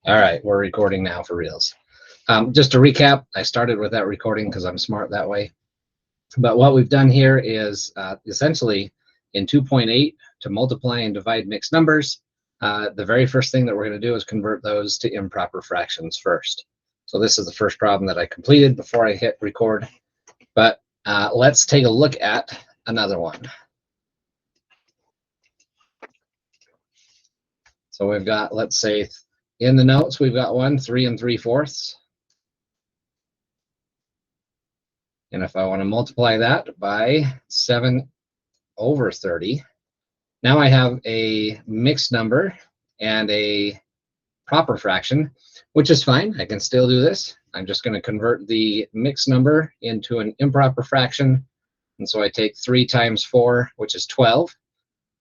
All right, we're recording now for reals. Just to recap, I started with that recording because I'm smart that way. But what we've done here is essentially in 2.8 to multiply and divide mixed numbers. The very first thing that we're going to do is convert those to improper fractions first. So this is the first problem that I completed before I hit record. But let's take a look at another one. So we've got, let's say, in the notes, we've got 3 3/4. And if I want to multiply that by 7/30, now I have a mixed number and a proper fraction, which is fine. I can still do this. I'm just going to convert the mixed number into an improper fraction. And so I take 3 times 4, which is 12,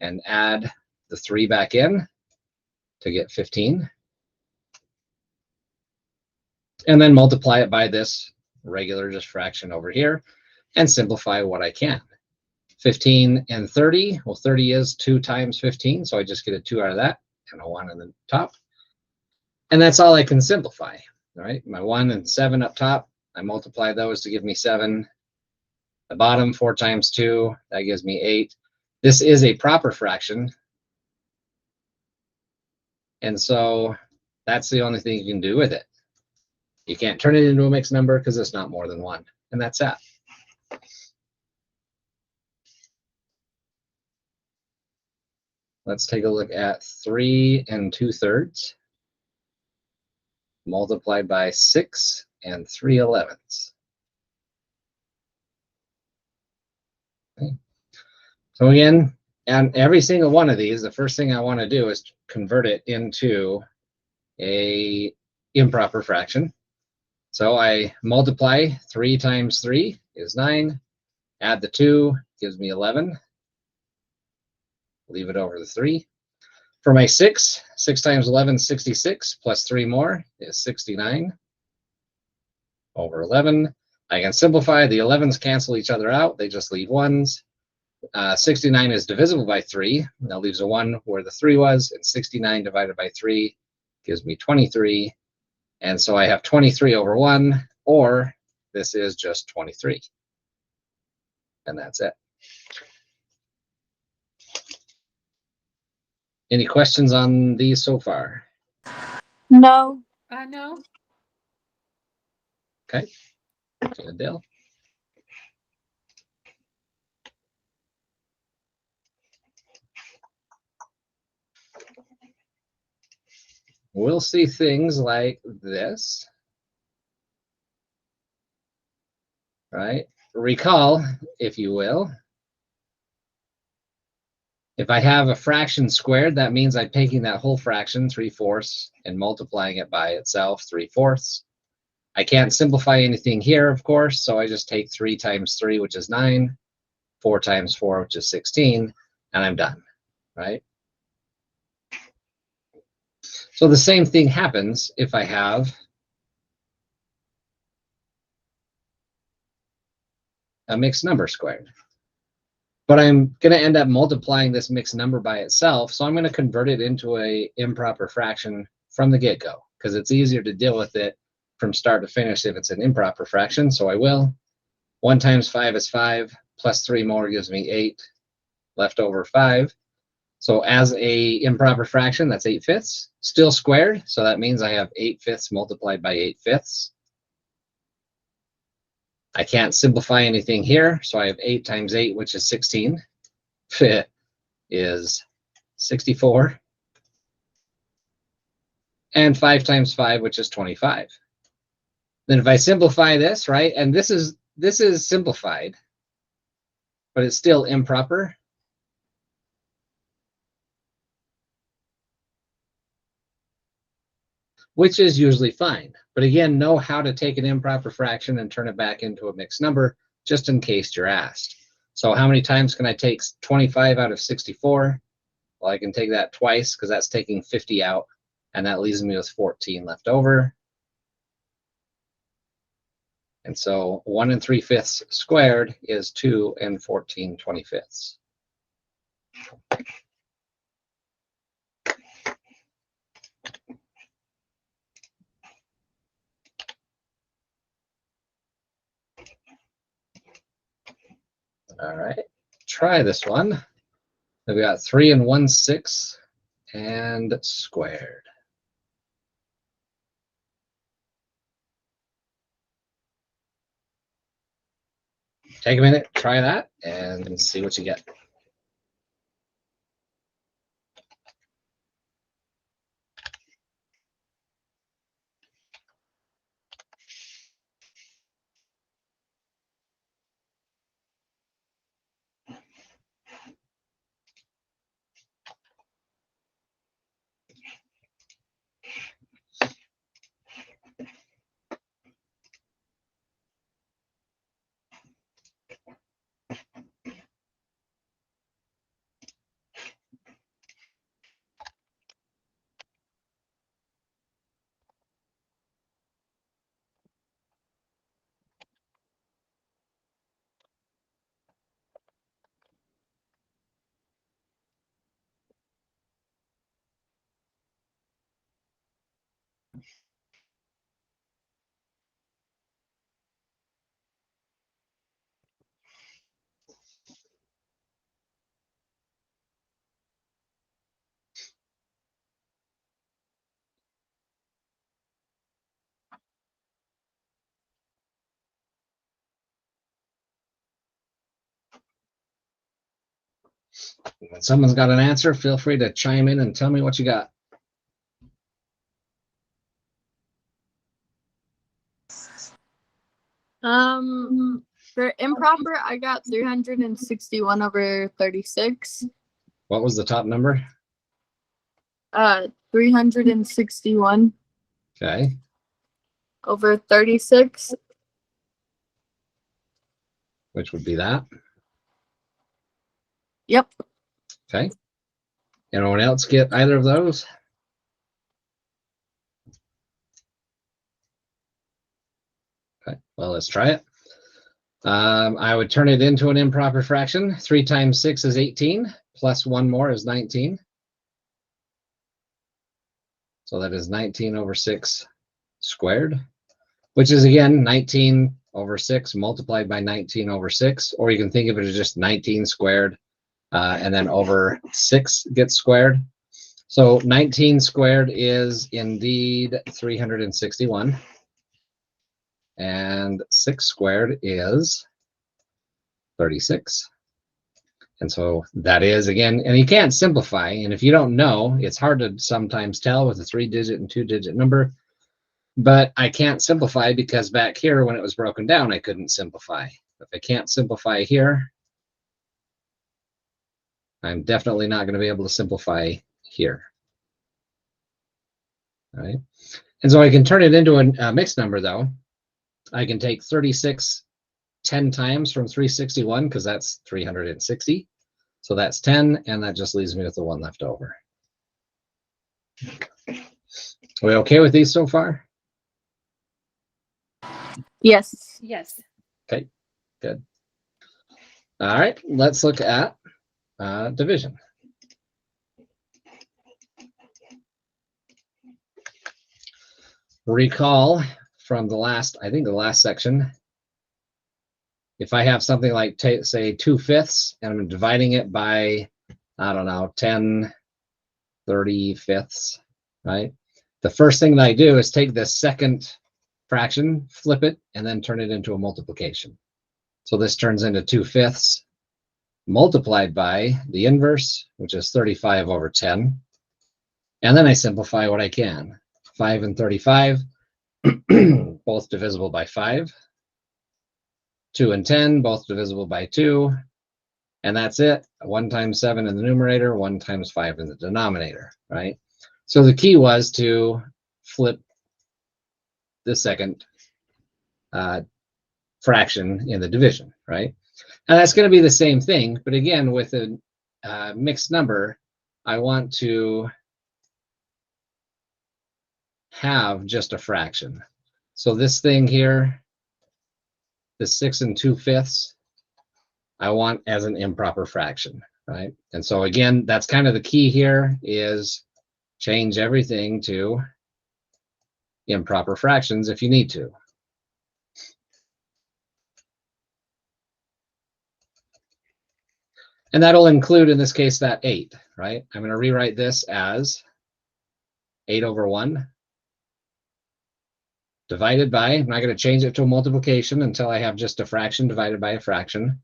and add the 3 back in to get 15. And then multiply it by this regular just fraction over here and simplify what I can. 15 and 30, well, 30 is 2 times 15, so I just get a 2 out of that and a 1 on the top. And that's all I can simplify, all right? My 1 and 7 up top, I multiply those to give me 7. The bottom, 4 times 2, that gives me 8. This is a proper fraction. And so that's the only thing you can do with it. You can't turn it into a mixed number because it's not more than 1. And that's that. Let's take a look at 3 2/3 multiplied by 6 3/11. Okay. So again, and every single one of these, the first thing I want to do is convert it into a improper fraction. So I multiply 3 times 3 is 9. Add the 2 gives me 11. Leave it over the 3. For my 6 times 11 is 66, plus 3 more is 69 over 11. I can simplify. The 11s cancel each other out. They just leave 1s. 69 is divisible by 3. That leaves a 1 where the 3 was, and 69 divided by 3 gives me 23. And so I have 23 over 1, or this is just 23. And that's it. Any questions on these so far? No. No. Okay. Good deal. We'll see things like this, right? Recall, if you will, if I have a fraction squared, that means I'm taking that whole fraction, 3/4, and multiplying it by itself, 3/4. I can't simplify anything here, of course, so I just take 3 times 3, which is 9, 4 times 4, which is 16, and I'm done, right? So the same thing happens if I have a mixed number squared. But I'm going to end up multiplying this mixed number by itself, so I'm going to convert it into an improper fraction from the get-go, because it's easier to deal with it from start to finish if it's an improper fraction, so I will. 1 times 5 is 5, plus 3 more gives me 8, left over 5. So as a improper fraction, that's 8/5, still squared, so that means I have 8/5 multiplied by 8/5. I can't simplify anything here, so I have 8 times 8, which is 16, is 64. And 5 times 5, which is 25. Then if I simplify this, right, and this is simplified, but it's still improper. Which is usually fine. But again, know how to take an improper fraction and turn it back into a mixed number, just in case you're asked. So how many times can I take 25 out of 64? Well, I can take that twice, because that's taking 50 out, and that leaves me with 14 left over. And so 1 3/5 squared is 2 14/25. All right, try this one. We got 3 1/6 and squared. Take a minute, try that, and see what you get. When someone's got an answer, feel free to chime in and tell me what you got. For improper, I got 361 over 36. What was the top number? 361 Okay. over 36. Which would be that. Yep. Okay. Anyone else get either of those? Okay, well, let's try it. I would turn it into an improper fraction. 3 times 6 is 18, plus 1 more is 19. So that is 19 over 6 squared, which is, again, 19 over 6 multiplied by 19 over 6, or you can think of it as just 19 squared, and then over 6 gets squared. So 19 squared is indeed 361. And 6 squared is 36. And so that is, again, and you can't simplify. And if you don't know, it's hard to sometimes tell with a 3-digit and 2-digit number. But I can't simplify because back here, when it was broken down, I couldn't simplify. If I can't simplify here, I'm definitely not going to be able to simplify here. All right. And so I can turn it into a mixed number, though. I can take 36 10 times from 361 because that's 360. So that's 10, and that just leaves me with the 1 left over. Are we okay with these so far? Yes. Yes. Okay, good. All right, let's look at division. Recall from the last, I think the last section, if I have something like, say, 2/5, and I'm dividing it by, I don't know, 10 30/5, right? The first thing that I do is take this second fraction, flip it, and then turn it into a multiplication. So this turns into 2/5 multiplied by the inverse, which is 35 over 10. And then I simplify what I can. 5 and 35, both divisible by 5. 2 and 10, both divisible by 2. And that's it. 1 times 7 in the numerator, 1 times 5 in the denominator, right? So the key was to flip the second fraction in the division, right? And that's going to be the same thing, but again, with a mixed number, I want to have just a fraction. So this thing here, the 6 2/5, I want as an improper fraction, right? And so again, that's kind of the key here, is change everything to improper fractions if you need to. And that'll include, in this case, that 8, right? I'm going to rewrite this as 8 over 1 divided by, I'm not going to change it to a multiplication until I have just a fraction divided by a fraction.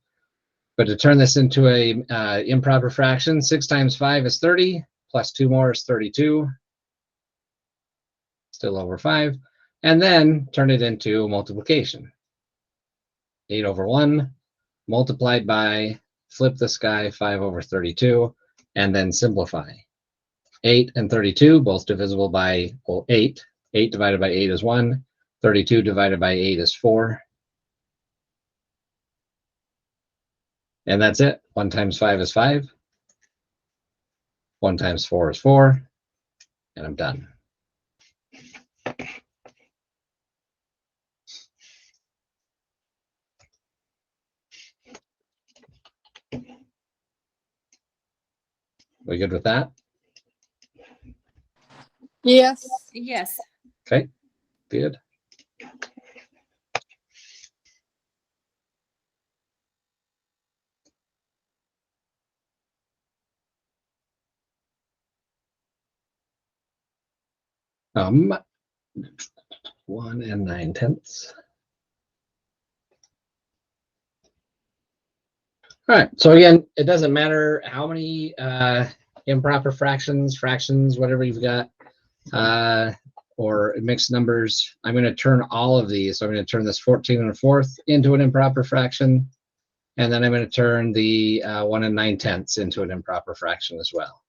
But to turn this into a improper fraction, 6 times 5 is 30, plus 2 more is 32, still over 5. And then turn it into multiplication. 8 over 1 multiplied by, flip this guy, 5 over 32, and then simplify. 8 and 32, both divisible by, well, 8. 8 divided by 8 is 1. 32 divided by 8 is 4. And that's it. 1 times 5 is 5. 1 times 4 is 4. And I'm done. We good with that? Yes. Yes. Okay, good. Um, 1 9/10. All right, so again, it doesn't matter how many improper fractions, whatever you've got, or mixed numbers. I'm going to turn all of these. So I'm going to turn this 14 1/4 into an improper fraction. And then I'm going to turn the 1 9/10 into an improper fraction as well.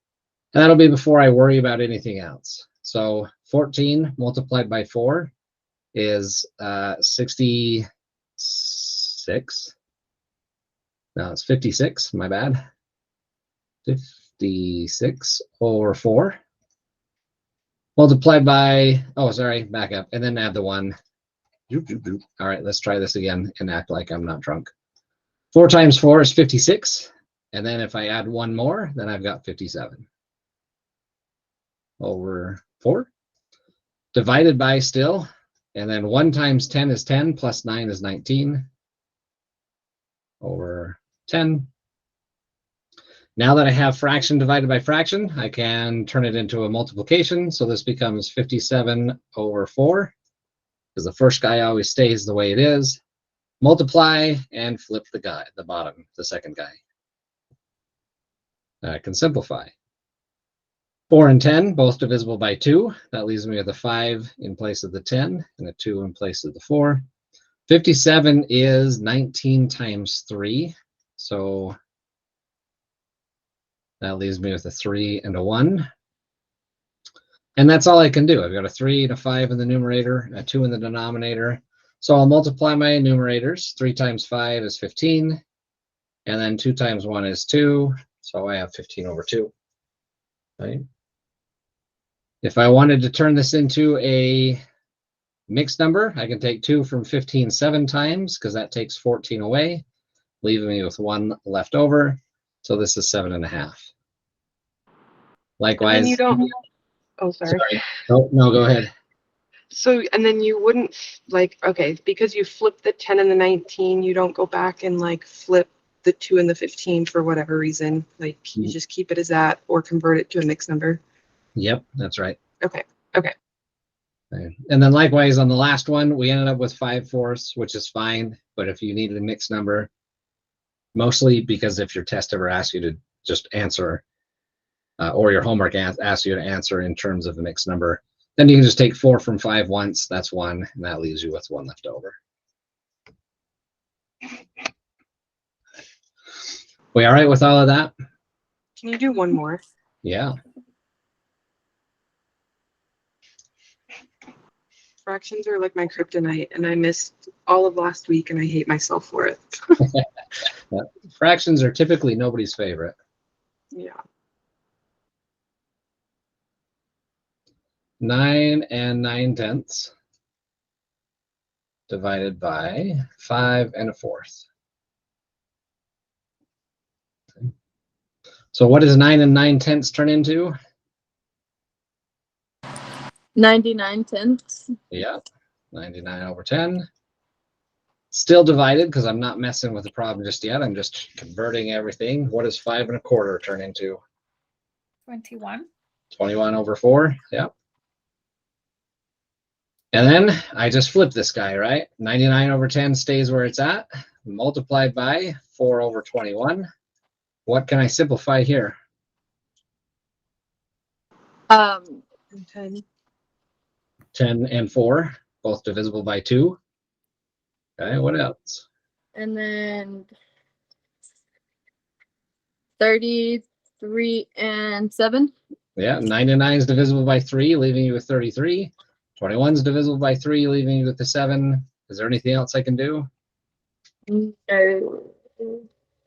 And that'll be before I worry about anything else. So 14 multiplied by 4 is 66. No, it's 56, my bad. 56 over 4. Multiplied by, oh, sorry, back up, and then add the 1. All right, let's try this again and act like I'm not drunk. 4 times 4 is 56. And then if I add 1 more, then I've got 57. Over 4. Divided by still. And then 1 times 10 is 10, plus 9 is 19. Over 10. Now that I have fraction divided by fraction, I can turn it into a multiplication. So this becomes 57 over 4, because the first guy always stays the way it is. Multiply and flip the guy, the bottom, the second guy. I can simplify. 4 and 10, both divisible by 2. That leaves me with a 5 in place of the 10 and a 2 in place of the 4. 57 is 19 times 3. So that leaves me with a 3 and a 1. And that's all I can do. I've got a 3 and a 5 in the numerator, a 2 in the denominator. So I'll multiply my numerators. 3 times 5 is 15. And then 2 times 1 is 2. So I have 15 over 2. Right? If I wanted to turn this into a mixed number, I can take 2 from 15 7 times, because that takes 14 away, leaving me with 1 left over. So this is 7.5. Likewise. And you don't. Oh, sorry. Oh, no, go ahead. So, and then you wouldn't like, okay, because you flip the 10 and the 19, you don't go back and like flip the 2 and the 15 for whatever reason. Like you just keep it as that or convert it to a mixed number. Yep, that's right. Okay. Okay. And then likewise on the last one, we ended up with 5/4, which is fine. But if you needed a mixed number, mostly because if your test ever asks you to just answer, or your homework asks you to answer in terms of a mixed number, then you can just take 4 from 5 once. That's 1, and that leaves you with 1 left over. We all right with all of that? Can you do one more? Yeah. Fractions are like my kryptonite, and I missed all of last week, and I hate myself for it. Fractions are typically nobody's favorite. Yeah. 9 9/10 divided by 5 1/4. Okay. So what does 9 9/10 turn into? 99 tenths. Yeah, 99 over 10. Still divided because I'm not messing with the problem just yet. I'm just converting everything. What does 5 1/4 turn into? 21. 21 over 4. Yep. And then I just flip this guy, right? 99 over 10 stays where it's at. Multiplied by 4 over 21. What can I simplify here? 10. 10 and 4, both divisible by 2. Okay, what else? And then 33 and 7. Yeah, 99 is divisible by 3, leaving you with 33. 21 is divisible by 3, leaving you with the 7. Is there anything else I can do? No.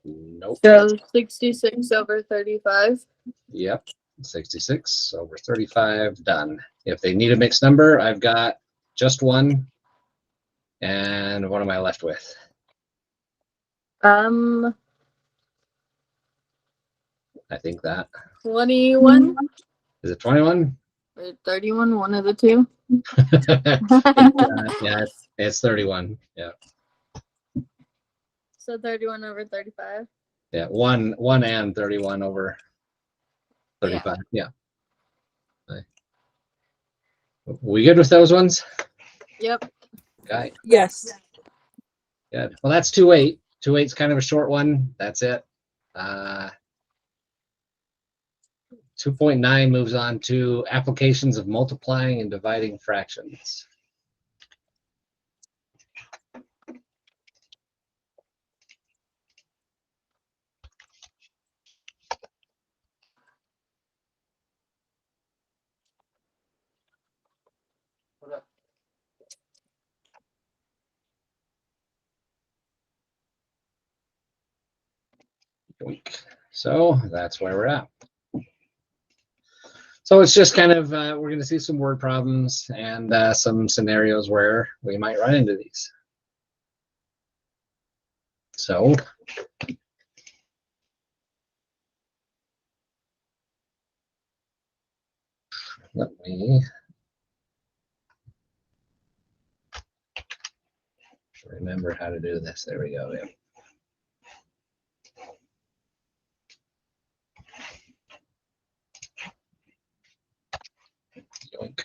Nope. So 66 over 35. Yep, 66 over 35, done. If they need a mixed number, I've got just one. And what am I left with? Um, I think that. 21 Is it 21? or 31, one of the two. Yeah, it's 31. Yeah. So 31 over 35. Yeah, one and 31 over 35. Yeah. Okay. We good with those ones? Yep. Okay. Yes. Good. Well, that's 2-8. 2-8 is kind of a short one. That's it. 2.9 moves on to applications of multiplying and dividing fractions. So that's where we're at. So it's just kind of, we're going to see some word problems and some scenarios where we might run into these. So let me remember how to do this. There we go. Yeah. Yoink.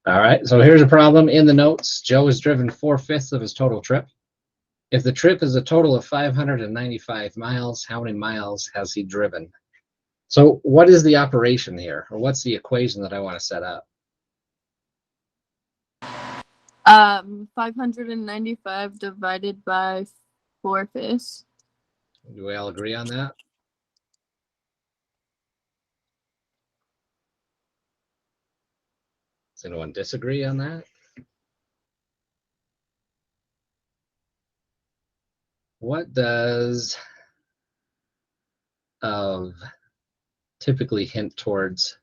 All right, so here's a problem in the notes. Joe has driven 4/5 of his total trip. If the trip is a total of 595 miles, how many miles has he driven? So what is the operation here? Or what's the equation that I want to set up? 595 divided by 4/5. Do we all agree on that? Does anyone disagree on that? What does of typically hint towards?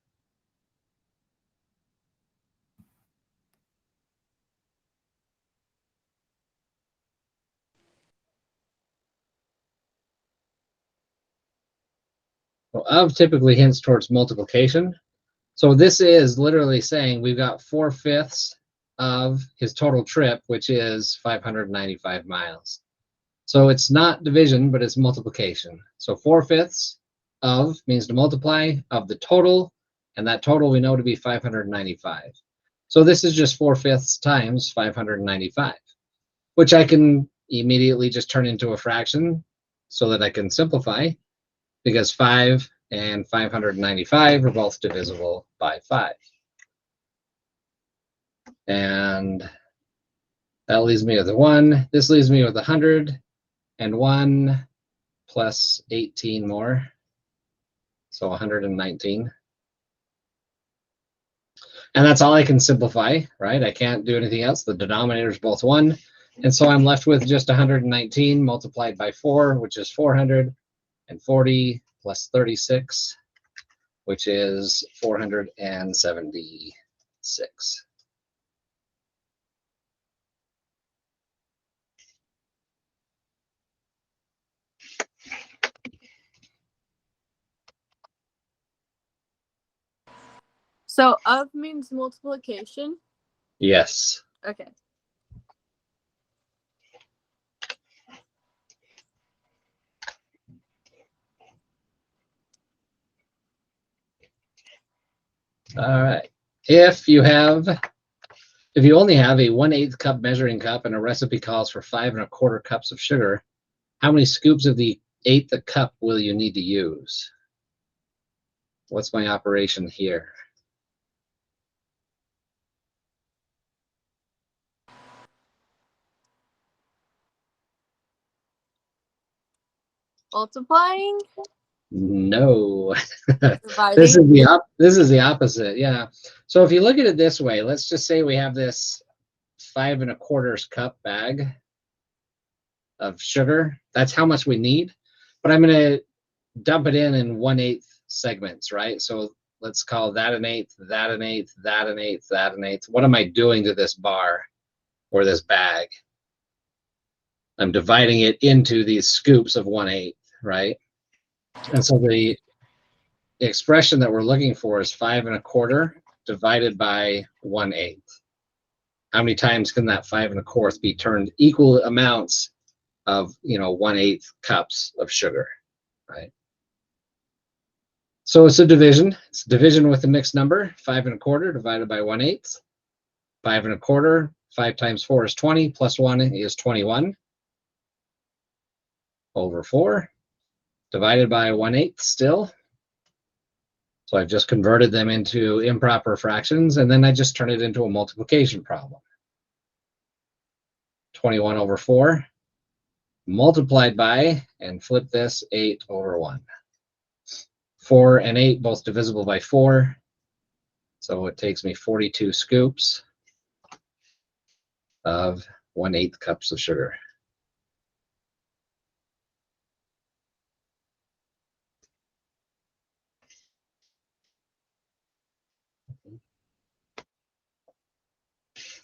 Well, of typically hints towards multiplication. So this is literally saying we've got 4/5 of his total trip, which is 595 miles. So it's not division, but it's multiplication. So 4/5 of means to multiply of the total, and that total we know to be 595. So this is just 4/5 times 595, which I can immediately just turn into a fraction so that I can simplify, because 5 and 595 are both divisible by 5. And that leaves me with a 1. This leaves me with 101 plus 18 more. So 119. And that's all I can simplify, right? I can't do anything else. The denominator is both 1. And so I'm left with just 119 multiplied by 4, which is 440 plus 36, which is 476. So of means multiplication. Yes. Okay. All right. If you only have a 1/8 cup measuring cup and a recipe calls for 5 1/4 cups of sugar, how many scoops of the 1/8 cup will you need to use? What's my operation here? Multiplying. No. Dividing. This is the opposite. Yeah. So if you look at it this way, let's just say we have this 5 1/4 cup bag of sugar. That's how much we need. But I'm going to dump it in 1/8 segments, right? So let's call that 1/8, that 1/8, that 1/8, that 1/8. What am I doing to this bar or this bag? I'm dividing it into these scoops of 1/8, right? And so the expression that we're looking for is 5 1/4 divided by 1/8. How many times can that 5 1/4 be turned equal amounts of 1/8 cups of sugar, right? So it's a division. It's division with a mixed number. 5 1/4 divided by 1/8. 5 1/4. 5 times 4 is 20. Plus 1 is 21. Over 4. Divided by 1/8 still. So I've just converted them into improper fractions, and then I just turn it into a multiplication problem. 21 over 4 multiplied by, and flip this, 8 over 1. 4 and 8 both divisible by 4. So it takes me 42 scoops of 1/8 cups of sugar.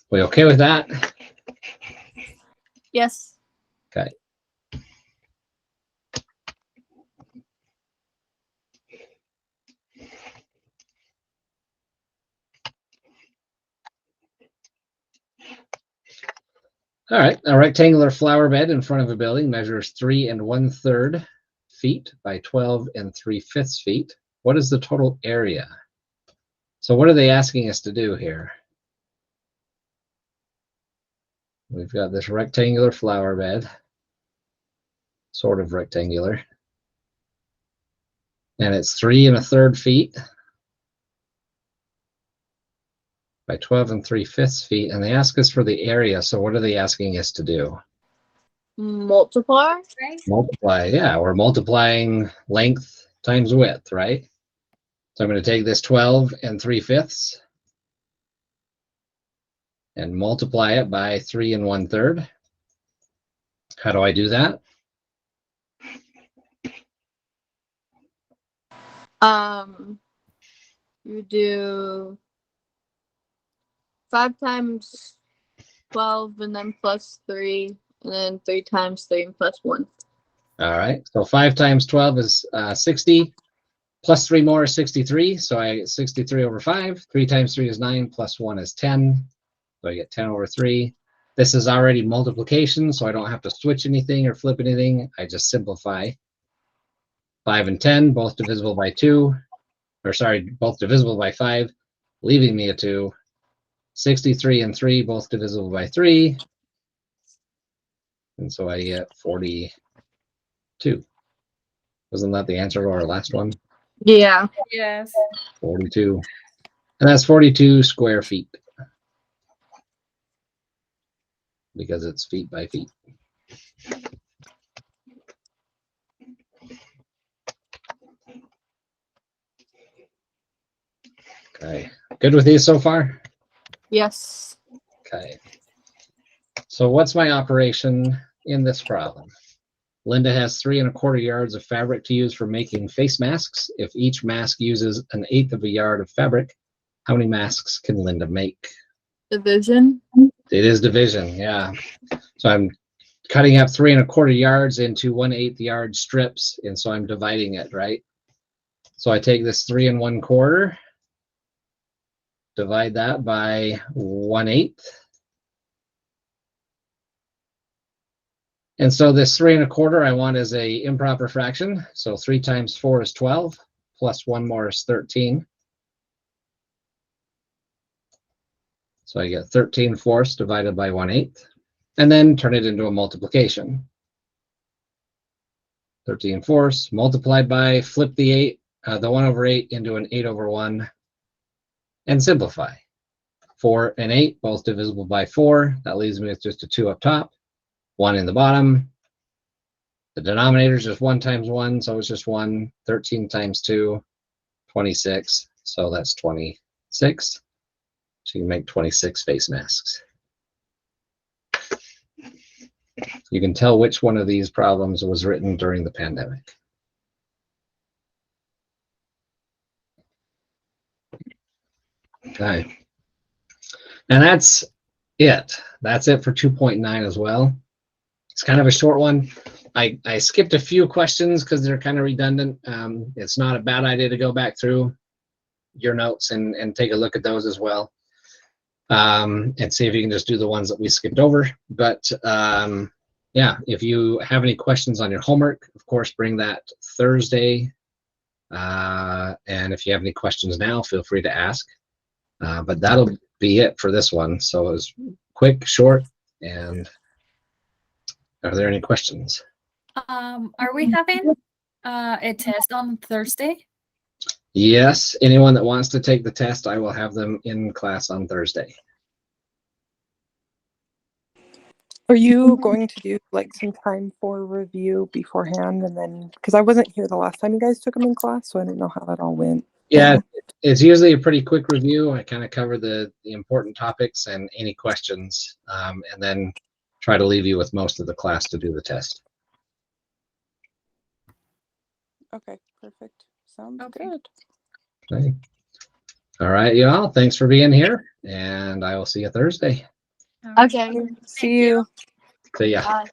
We okay with that? Yes. Okay. All right, a rectangular flower bed in front of a building measures 3 1/3 feet by 12 3/5 feet. What is the total area? So what are they asking us to do here? We've got this rectangular flower bed, sort of rectangular, and it's 3 1/3 feet by 12 3/5 feet, and they ask us for the area. So what are they asking us to do? Multiply. Right? Multiply. Yeah, we're multiplying length times width, right? So I'm going to take this 12 3/5 and multiply it by 3 1/3. How do I do that? You do 5 times 12 and then plus 3, and then 3 times 3 and plus 1. All right. So 5 times 12 is 60. Plus 3 more is 63. So I get 63 over 5. 3 times 3 is 9. Plus 1 is 10. So I get 10 over 3. This is already multiplication, so I don't have to switch anything or flip anything. I just simplify. 5 and 10, both divisible by 2. Or sorry, both divisible by 5, leaving me a 2. 63 and 3, both divisible by 3. And so I get 42. Wasn't that the answer to our last one? Yeah. Yes. 42. And that's 42 square feet. Because it's feet by feet. Okay. Good with these so far? Yes. Okay. So what's my operation in this problem? Linda has 3 1/4 yards of fabric to use for making face masks. If each mask uses 1/8 of a yard of fabric, how many masks can Linda make? Division. It is division, yeah. So I'm cutting up 3 1/4 yards into 1/8 yard strips, and so I'm dividing it, right? So I take this 3 1/4 divide that by 1/8. And so this 3 1/4 I want is a improper fraction. So 3 times 4 is 12, plus 1 more is 13. So I get 13/4 divided by 1/8, and then turn it into a multiplication. 13/4 multiplied by, flip the 8, the 1/8 into an 8/1, and simplify. 4 and 8 both divisible by 4. That leaves me with just a 2 up top, 1 in the bottom. The denominator is just 1 times 1, so it's just 1. 13 times 2, 26. So that's 26. So you can make 26 face masks. You can tell which one of these problems was written during the pandemic. Okay. And that's it. That's it for 2.9 as well. It's kind of a short one. I skipped a few questions because they're kind of redundant. It's not a bad idea to go back through your notes and take a look at those as well. And see if you can just do the ones that we skipped over. But yeah, if you have any questions on your homework, of course, bring that Thursday. And if you have any questions now, feel free to ask. But that'll be it for this one. So it was quick, short, and are there any questions? Are we having a test on Thursday? Yes, anyone that wants to take the test, I will have them in class on Thursday. Are you going to do like some time for review beforehand and then, because I wasn't here the last time you guys took them in class, so I didn't know how that all went. Yeah, it's usually a pretty quick review. I kind of cover the important topics and any questions, and then try to leave you with most of the class to do the test. Okay, perfect. Sounds Okay. good. Okay. All right, you all. Thanks for being here, and I will see you Thursday. Okay. See you. See ya. Bye.